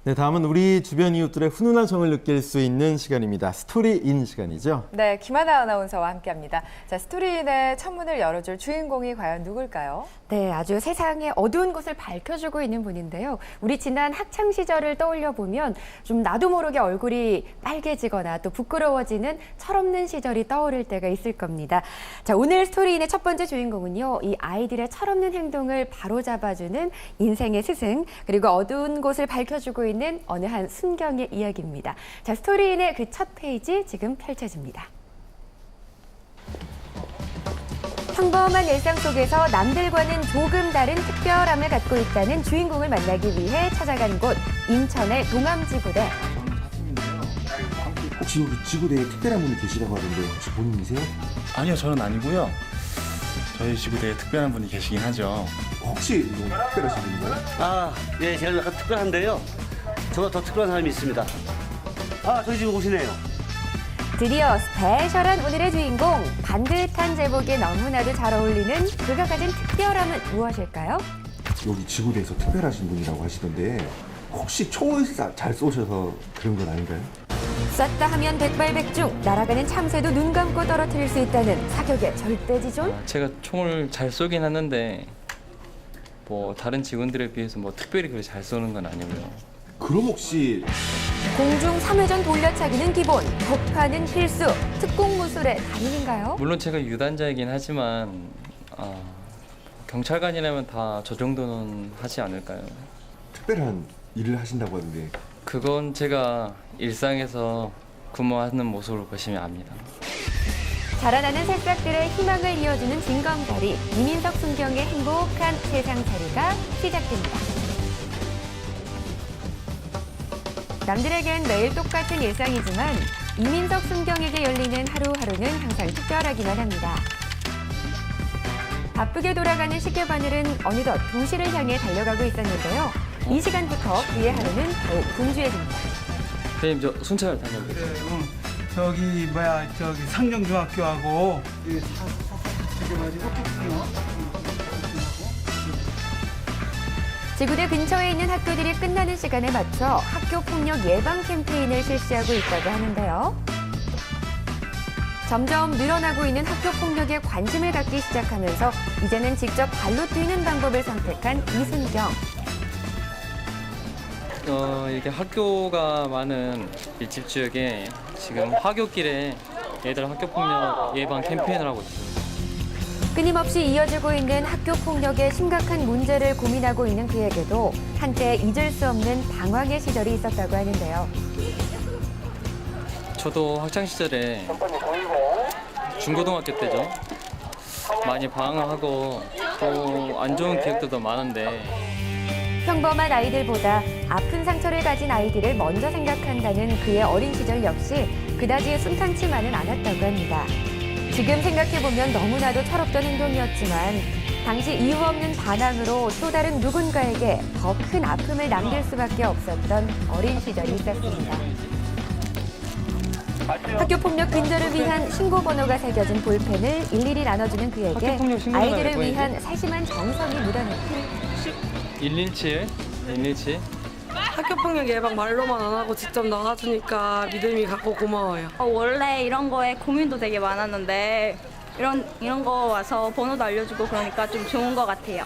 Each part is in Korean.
네, 다음은 우리 주변 이웃들의 훈훈한 정을 느낄 수 있는 시간입니다. 스토리인 시간이죠. 네, 김하나 아나운서와 함께합니다. 자, 스토리인의 첫 문을 열어줄 주인공이 과연 누굴까요? 네, 아주 세상의 어두운 곳을 밝혀주고 있는 분인데요. 우리 지난 학창 시절을 떠올려 보면 좀 나도 모르게 얼굴이 빨개지거나 또 부끄러워지는 철없는 시절이 떠오를 때가 있을 겁니다. 자, 오늘 스토리인의 첫 번째 주인공은요, 이 아이들의 철없는 행동을 바로잡아주는 인생의 스승, 그리고 어두운 곳을 밝혀주고 있는 어느 한 순경의 이야기입니다. 자, 스토리인의 그 첫 페이지 지금 펼쳐집니다. 평범한 일상 속에서 남들과는 조금 다른 특별함을 갖고 있다는 주인공을 만나기 위해 찾아간 곳, 인천의 동암지구대. 혹시 여기 지구대에 특별한 분이 계시다고 하던데 혹시 본인이세요? 아니요, 저는 아니고요. 저희 지구대에 특별한 분이 계시긴 하죠. 혹시 이건 특별하신 분인가요? 아, 예, 제가 약간 특별한데요. 저보다 더 특별한 사람이 있습니다. 아, 저희 집에 오시네요. 드디어 스페셜한 오늘의 주인공, 반듯한 제복에 너무나도 잘 어울리는 그가 가진 특별함은 무엇일까요? 여기 지구대에서 특별하신 분이라고 하시던데 혹시 총을 잘 쏘셔서 그런 건 아닌가요? 쐈다 하면 백발백중, 날아가는 참새도 눈 감고 떨어뜨릴 수 있다는 사격의 절대지존? 제가 총을 잘 쏘긴 하는데 뭐 다른 직원들에 비해서 뭐 특별히 그렇게 잘 쏘는 건 아니고요. 그럼 혹시 공중 3회전 돌려차기는 기본, 격파는 필수, 특공무술의 달인인가요? 물론 제가 유단자이긴 하지만 경찰관이라면 다 저 정도는 하지 않을까요? 특별한 일을 하신다고 하던데 그건 제가 일상에서 근무하는 모습을 보시면 압니다. 자라나는 새싹들의 희망을 이어주는 징검다리, 이민석 순경의 행복한 세상살이가 시작됩니다. 남들에겐 매일 똑같은 일상이지만 이민석 순경에게 열리는 하루하루는 항상 특별하기만 합니다. 바쁘게 돌아가는 시계바늘은 어느덧 2시를 향해 달려가고 있었는데요. 이 시간부터 그의 하루는 더욱 분주해집니다. 선생님, 저 순찰 다녀오겠습니다. 저기 상정중학교하고 지구대 근처에 있는 학교들이 끝나는 시간에 맞춰 학교 폭력 예방 캠페인을 실시하고 있다고 하는데요. 점점 늘어나고 있는 학교 폭력에 관심을 갖기 시작하면서 이제는 직접 발로 뛰는 방법을 선택한 이순경. 이렇게 학교가 많은 밀집 지역에 지금 하굣길에 애들 학교 폭력 예방 캠페인을 하고 있습니다. 끊임없이 이어지고 있는 학교 폭력의 심각한 문제를 고민하고 있는 그에게도 한때 잊을 수 없는 방황의 시절이 있었다고 하는데요. 저도 학창 시절에 중고등학교 때죠. 많이 방황하고 또 안 좋은 기억들도 많은데 평범한 아이들보다 아픈 상처를 가진 아이들을 먼저 생각한다는 그의 어린 시절 역시 그다지 순탄치만은 않았다고 합니다. 지금 생각해보면 너무나도 철없던 행동이었지만 당시 이유 없는 반항으로 또 다른 누군가에게 더 큰 아픔을 남길 수밖에 없었던 어린 시절이 있었습니다. 학교 폭력 근절을 위한 신고 번호가 새겨진 볼펜을 일일이 나눠주는 그에게 학교폭력 신고가 아이들을 몇 위한 세심한 정성이 묻어있다. 117? 학교폭력 예방 말로만 안 하고 직접 나가주니까 믿음이 가고 고마워요. 원래 이런 거에 고민도 되게 많았는데 이런 거 와서 번호도 알려주고 그러니까 좀 좋은 것 같아요.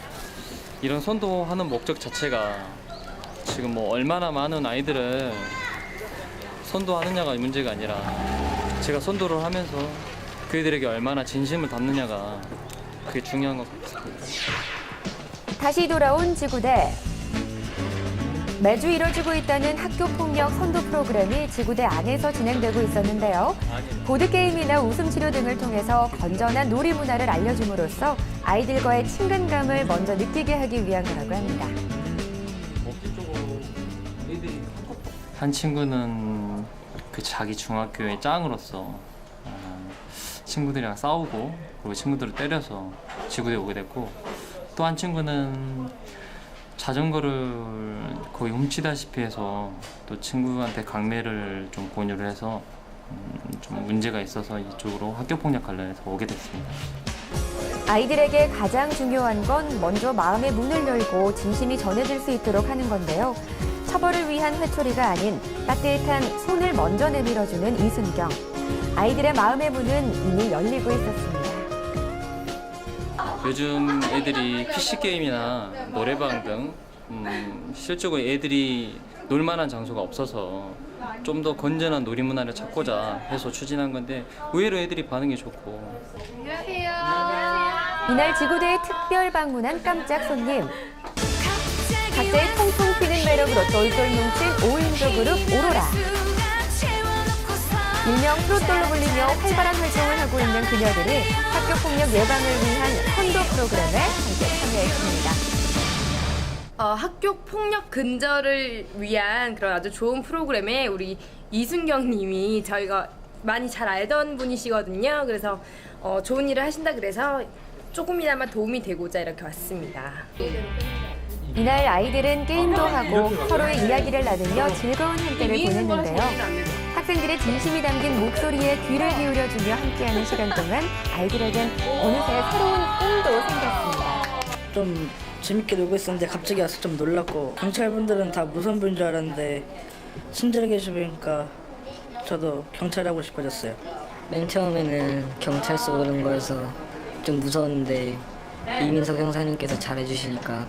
이런 선도하는 목적 자체가 지금 뭐 얼마나 많은 아이들을 선도하느냐가 문제가 아니라 제가 선도를 하면서 그들에게 얼마나 진심을 담느냐가 그게 중요한 것 같습니다. 다시 돌아온 지구대. 매주 이뤄지고 있다는 학교폭력 선도 프로그램이 지구대 안에서 진행되고 있었는데요. 보드게임이나 웃음치료 등을 통해서 건전한 놀이 문화를 알려줌으로써 아이들과의 친근감을 먼저 느끼게 하기 위한 거라고 합니다. 한 친구는 그 자기 중학교의 짱으로서 친구들이랑 싸우고 그리고 친구들을 때려서 지구대에 오게 됐고 또 한 친구는 자전거를 거의 훔치다시피 해서 또 친구한테 강매를 좀 권유를 해서 좀 문제가 있어서 이쪽으로 학교폭력 관련해서 오게 됐습니다. 아이들에게 가장 중요한 건 먼저 마음의 문을 열고 진심이 전해질 수 있도록 하는 건데요. 처벌을 위한 회초리가 아닌 따뜻한 손을 먼저 내밀어주는 이순경. 아이들의 마음의 문은 이미 열리고 있었습니다. 요즘 애들이 PC게임이나 노래방 등 실적으로 애들이 놀만한 장소가 없어서 좀 더 건전한 놀이문화를 찾고자 해서 추진한 건데 의외로 애들이 반응이 좋고. 이날 지구대에 특별 방문한 깜짝 손님. 각자의 통통 튀는 매력으로 똘똘 뭉친 5인조 그룹 오로라. 일명 트롯돌로 불리며 활발한 활동을 하고 있는 그녀들이 학교폭력 예방을 위한 선도 프로그램에 함께 참여했습니다. 학교 폭력 근절을 위한 그런 아주 좋은 프로그램에 우리 이순경 님이 저희가 많이 잘 알던 분이시거든요. 그래서 좋은 일을 하신다 그래서 조금이나마 도움이 되고자 이렇게 왔습니다. 이날 아이들은 게임도 하고 서로의 이야기를 나누며 즐거운 한때를 보냈는데요. 학생들의 진심이 담긴 목소리에 귀를 기울여주며 함께하는 시간 동안 아이들에겐 어느새 새로운 꿈도 생겼습니다. 좀 재밌게 놀고 있었는데 갑자기 와서 좀 놀랐고, 경찰분들은 다 무서운 분인 줄 알았는데 친절하게 해주니까 저도 경찰하고 싶어졌어요. 맨 처음에는 경찰서 오는 거여서 좀 무서웠는데 이민석 형사님께서 잘해주시니까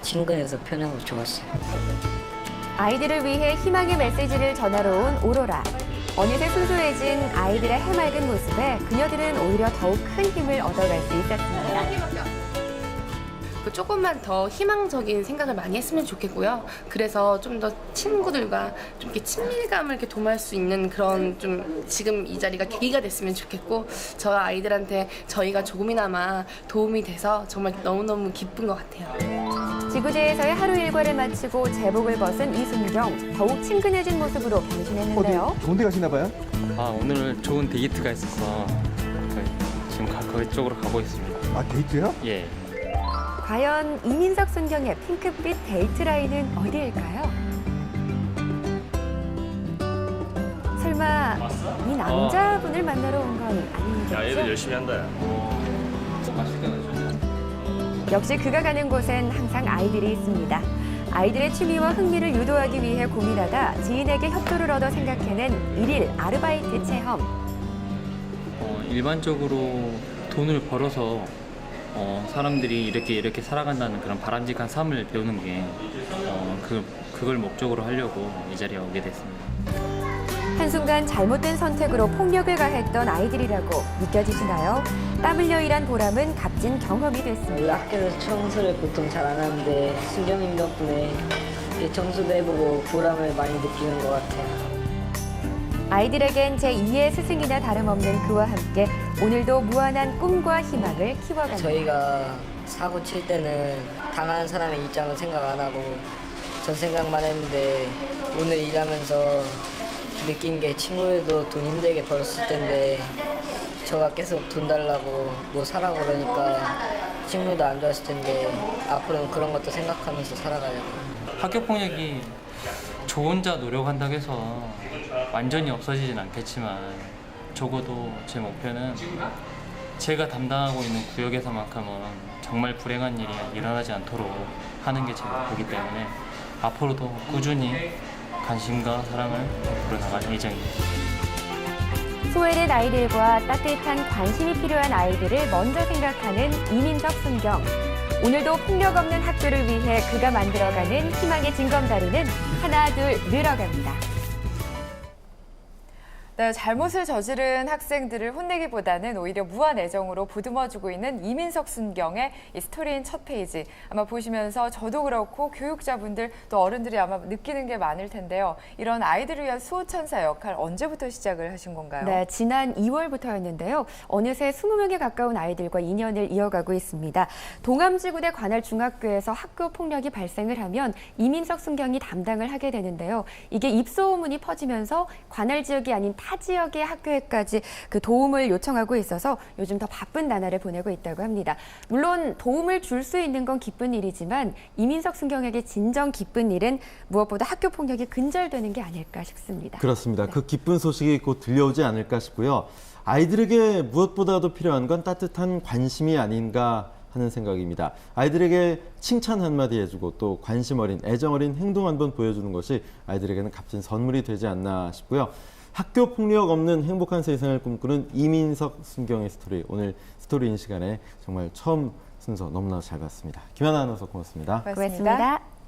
친근해서 편하고 좋았어요. 아이들을 위해 희망의 메시지를 전하러 온 오로라. 어느새 순수해진 아이들의 해맑은 모습에 그녀들은 오히려 더욱 큰 힘을 얻어갈 수 있었습니다. 조금만 더 희망적인 생각을 많이 했으면 좋겠고요. 그래서 좀 더 친구들과 좀 이렇게 친밀감을 이렇게 도모할 수 있는 그런 좀 지금 이 자리가 계기가 됐으면 좋겠고, 저 아이들한테 저희가 조금이나마 도움이 돼서 정말 너무너무 기쁜 것 같아요. 지구대에서의 하루 일과를 마치고 제복을 벗은 이순경. 더욱 친근해진 모습으로 변신했는데요. 어디 좋은 데 가시나 봐요? 오늘 좋은 데이트가 있어서 지금 거기 쪽으로 가고 있습니다. 아, 데이트요? 예. 과연 이민석 순경의 핑크빛 데이트 라인은 어디일까요? 설마 이 남자분을 만나러 온 건 아니겠죠? 얘들 열심히 한다. 역시 그가 가는 곳엔 항상 아이들이 있습니다. 아이들의 취미와 흥미를 유도하기 위해 고민하다 지인에게 협조를 얻어 생각해낸 일일 아르바이트 체험. 일반적으로 돈을 벌어서 사람들이 이렇게 살아간다는 그런 바람직한 삶을 배우는 게 그걸 목적으로 하려고 이 자리에 오게 됐습니다. 한순간 잘못된 선택으로 폭력을 가했던 아이들이라고 느껴지시나요? 땀 흘려 일한 보람은 값진 경험이 됐습니다. 학교에서 청소를 보통 잘 안 하는데 순경님 덕분에 청소도 해보고 보람을 많이 느끼는 것 같아요. 아이들에겐 제2의 스승이나 다름없는 그와 함께 오늘도 무한한 꿈과 희망을 키워갑니다. 저희가 사고 칠 때는 당하는 사람의 입장은 생각 안 하고 전 생각만 했는데 오늘 일하면서 느낀 게 친구들도 돈 힘들게 벌었을 텐데 저가 계속 돈 달라고 뭐 사라고 그러니까 친구도 안 좋았을 텐데 앞으로는 그런 것도 생각하면서 살아가려고. 학교 폭력이 저 혼자 노력한다고 해서 완전히 없어지진 않겠지만 적어도 제 목표는 제가 담당하고 있는 구역에서만큼은 정말 불행한 일이 일어나지 않도록 하는 게 제 목표이기 때문에 앞으로도 꾸준히 관심과 사랑을 베풀어 나갈 예정입니다. 소외된 아이들과 따뜻한 관심이 필요한 아이들을 먼저 생각하는 이민석 순경. 오늘도 폭력 없는 학교를 위해 그가 만들어가는 희망의 징검다리는 하나 둘 늘어갑니다. 네, 잘못을 저지른 학생들을 혼내기보다는 오히려 무한 애정으로 보듬어주고 있는 이민석 순경의 이 스토리인 첫 페이지. 아마 보시면서 저도 그렇고 교육자분들 또 어른들이 아마 느끼는 게 많을 텐데요. 이런 아이들을 위한 수호천사 역할 언제부터 시작을 하신 건가요? 네, 지난 2월부터였는데요. 어느새 20명에 가까운 아이들과 인연을 이어가고 있습니다. 동암지구대 관할 중학교에서 학교 폭력이 발생을 하면 이민석 순경이 담당을 하게 되는데요. 이게 입소문이 퍼지면서 관할 지역이 아닌 타 지역의 학교에까지 그 도움을 요청하고 있어서 요즘 더 바쁜 나날을 보내고 있다고 합니다. 물론 도움을 줄 수 있는 건 기쁜 일이지만 이민석 순경에게 진정 기쁜 일은 무엇보다 학교 폭력이 근절되는 게 아닐까 싶습니다. 그렇습니다. 네. 그 기쁜 소식이 곧 들려오지 않을까 싶고요. 아이들에게 무엇보다도 필요한 건 따뜻한 관심이 아닌가 하는 생각입니다. 아이들에게 칭찬 한마디 해주고 또 관심 어린, 애정 어린 행동 한번 보여주는 것이 아이들에게는 값진 선물이 되지 않나 싶고요. 학교 폭력 없는 행복한 세상을 꿈꾸는 이민석, 순경의 스토리. 오늘 스토리인 시간에 정말 처음 순서 너무나 잘 봤습니다. 김하나 아나운서 고맙습니다. 고맙습니다.